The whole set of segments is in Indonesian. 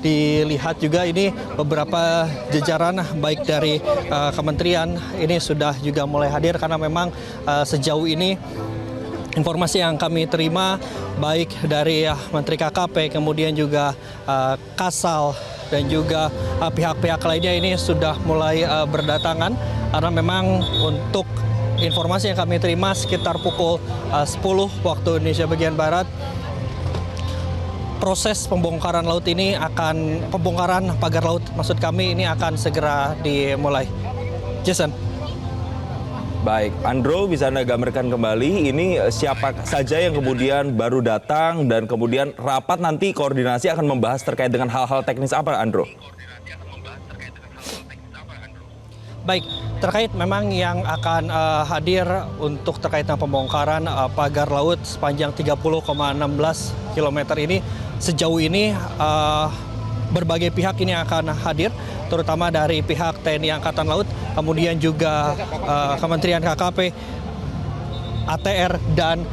dilihat juga ini beberapa jajaran baik dari kementerian ini sudah juga mulai hadir karena memang sejauh ini informasi yang kami terima baik dari Menteri KKP kemudian juga Kasal dan juga pihak-pihak lainnya ini sudah mulai berdatangan karena memang untuk informasi yang kami terima sekitar pukul 10 waktu Indonesia bagian Barat proses pembongkaran pembongkaran pagar laut maksud kami ini akan segera dimulai. Jason. Baik, Andro bisa Anda gambarkan kembali ini siapa saja yang kemudian baru datang dan kemudian rapat nanti koordinasi akan membahas terkait dengan hal-hal teknis apa, Andro? Baik, terkait memang yang akan hadir untuk terkait dengan pembongkaran pagar laut sepanjang 30,16 km ini sejauh ini berbagai pihak ini akan hadir, terutama dari pihak TNI Angkatan Laut, kemudian juga Kementerian KKP, ATR, dan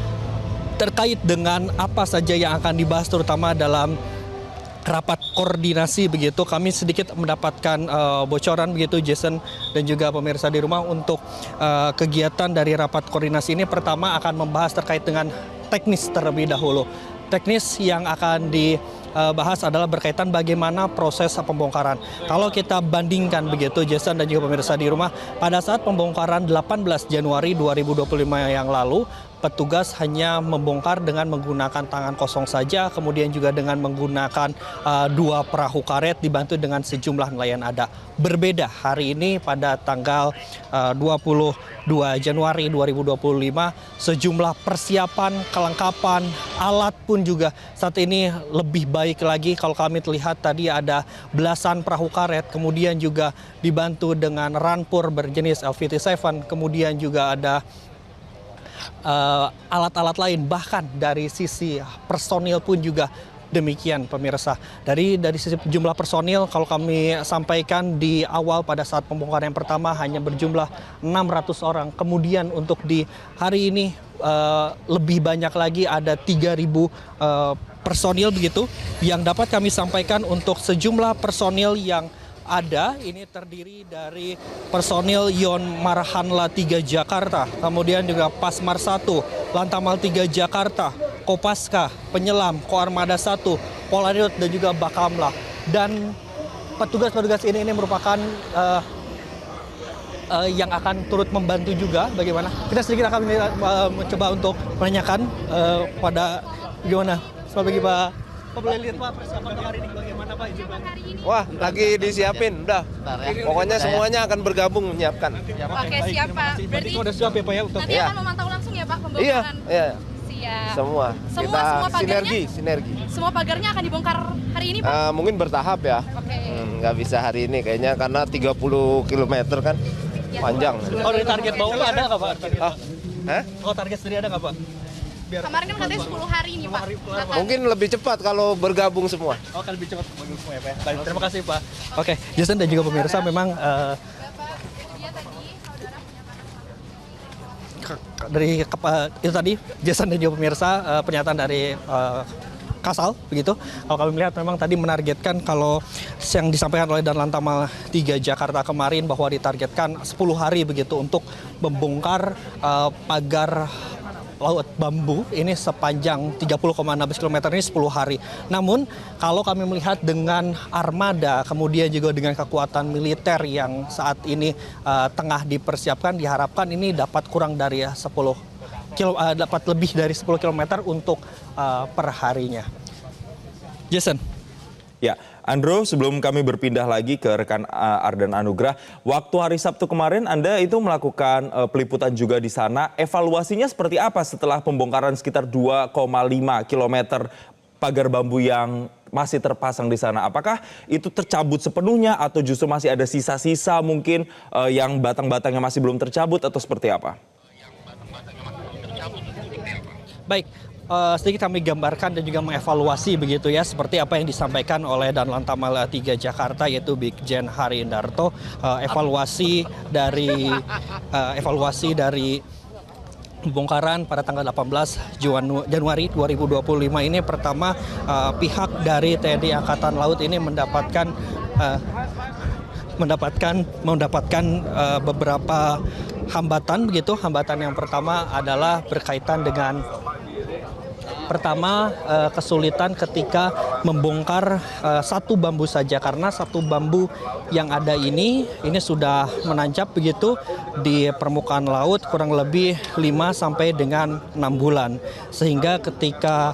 terkait dengan apa saja yang akan dibahas terutama dalam rapat koordinasi begitu. Kami sedikit mendapatkan bocoran begitu Jason dan juga pemirsa di rumah untuk kegiatan dari rapat koordinasi ini pertama akan membahas terkait dengan teknis terlebih dahulu. Teknis yang akan dibahas adalah berkaitan bagaimana proses pembongkaran. Kalau kita bandingkan begitu Jason dan juga pemirsa di rumah, pada saat pembongkaran 18 Januari 2025 yang lalu, petugas hanya membongkar dengan menggunakan tangan kosong saja, kemudian juga dengan menggunakan 2 perahu karet dibantu dengan sejumlah nelayan ada. Berbeda hari ini pada tanggal 22 Januari 2025, sejumlah persiapan, kelengkapan, alat pun juga saat ini lebih baik lagi. Kalau kami terlihat tadi ada belasan perahu karet, kemudian juga dibantu dengan rampur berjenis LVT7, kemudian juga ada alat-alat lain, bahkan dari sisi personil pun juga demikian pemirsa. Dari sisi jumlah personil kalau kami sampaikan di awal pada saat pembongkaran yang pertama hanya berjumlah 600 orang. Kemudian untuk di hari ini lebih banyak lagi ada 3.000 personil begitu yang dapat kami sampaikan. Untuk sejumlah personil yang ada ini terdiri dari personil Yon Marhanla 3 Jakarta, kemudian juga Pasmar 1, Lantamal 3 Jakarta, Kopaska, Penyelam, Koarmada 1, Polairut dan juga Bakamla. Dan petugas-petugas ini merupakan yang akan turut membantu juga bagaimana. Kita sedikit akan mencoba untuk menanyakan pada gimana. Selamat pagi Pak. Pak boleh lihat Pak persiapan hari ini bagaimana Pak? Wah, lagi disiapin, udah. Pokoknya semuanya akan bergabung menyiapkan. Oke, siap Pak. Berarti udah siap ya Pak ya? Nanti akan memantau langsung ya Pak pembongkaran? Iya. Siap. Semua. Kita pagarnya, sinergi. Semua pagarnya akan dibongkar hari ini Pak? Mungkin bertahap ya. Oke. Nggak bisa hari ini kayaknya karena 30 km kan panjang. Oh, dari target bawah ada nggak Pak? Hah? Oh, target sendiri ada nggak Pak? Kemarin kan katanya 10 hari ini Pak. Mungkin lebih cepat kalau bergabung semua. Oh, kan lebih cepat bergabung semua ya Pak. Baik, terima kasih Pak. Oke, Jason dan juga pemirsa memang dari itu tadi Jason dan juga pemirsa pernyataan dari Kasal begitu. Kalau kami melihat memang tadi menargetkan kalau yang disampaikan oleh Lantamal 3 Jakarta kemarin bahwa ditargetkan 10 hari begitu untuk membongkar pagar laut bambu ini sepanjang 30,16 km ini 10 hari. Namun kalau kami melihat dengan armada kemudian juga dengan kekuatan militer yang saat ini tengah dipersiapkan, diharapkan ini dapat kurang dari dapat lebih dari 10 km untuk perharinya. Jason. Ya, Andro, sebelum kami berpindah lagi ke rekan Ardan Anugrah, waktu hari Sabtu kemarin Anda itu melakukan peliputan juga di sana. Evaluasinya seperti apa setelah pembongkaran sekitar 2,5 km pagar bambu yang masih terpasang di sana? Apakah itu tercabut sepenuhnya atau justru masih ada sisa-sisa mungkin yang batang-batangnya masih belum tercabut atau seperti apa? Baik. Sedikit kami gambarkan dan juga mengevaluasi begitu ya seperti apa yang disampaikan oleh Lantamal 3 Jakarta yaitu Brigjen Hari Indarto. Evaluasi dari pembongkaran pada tanggal 18 Januari 2025 ini pertama pihak dari TNI Angkatan Laut ini mendapatkan beberapa hambatan begitu. Hambatan yang pertama adalah berkaitan dengan kesulitan ketika membongkar satu bambu saja, karena satu bambu yang ada ini sudah menancap begitu di permukaan laut kurang lebih 5 sampai dengan 6 bulan, sehingga ketika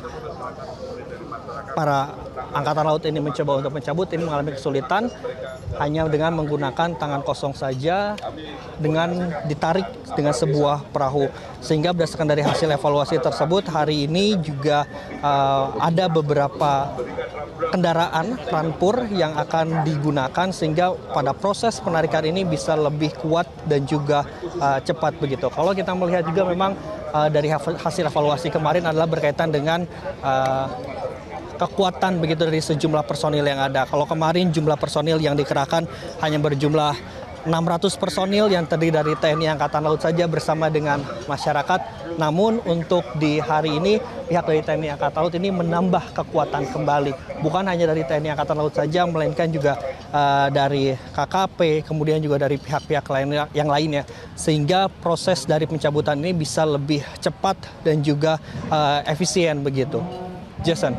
para angkatan laut ini mencoba untuk mencabut, ini mengalami kesulitan hanya dengan menggunakan tangan kosong saja dengan ditarik dengan sebuah perahu. Sehingga berdasarkan dari hasil evaluasi tersebut, hari ini juga ada beberapa kendaraan rampur yang akan digunakan sehingga pada proses penarikan ini bisa lebih kuat dan juga cepat begitu. Kalau kita melihat juga memang dari hasil evaluasi kemarin adalah berkaitan dengan kekuatan begitu dari sejumlah personil yang ada. Kalau kemarin jumlah personil yang dikerahkan hanya berjumlah 600 personil yang terdiri dari TNI Angkatan Laut saja bersama dengan masyarakat. Namun untuk di hari ini pihak dari TNI Angkatan Laut ini menambah kekuatan kembali. Bukan hanya dari TNI Angkatan Laut saja, melainkan juga dari KKP, kemudian juga dari pihak-pihak yang lainnya. Sehingga proses dari pencabutan ini bisa lebih cepat dan juga efisien begitu. Jason.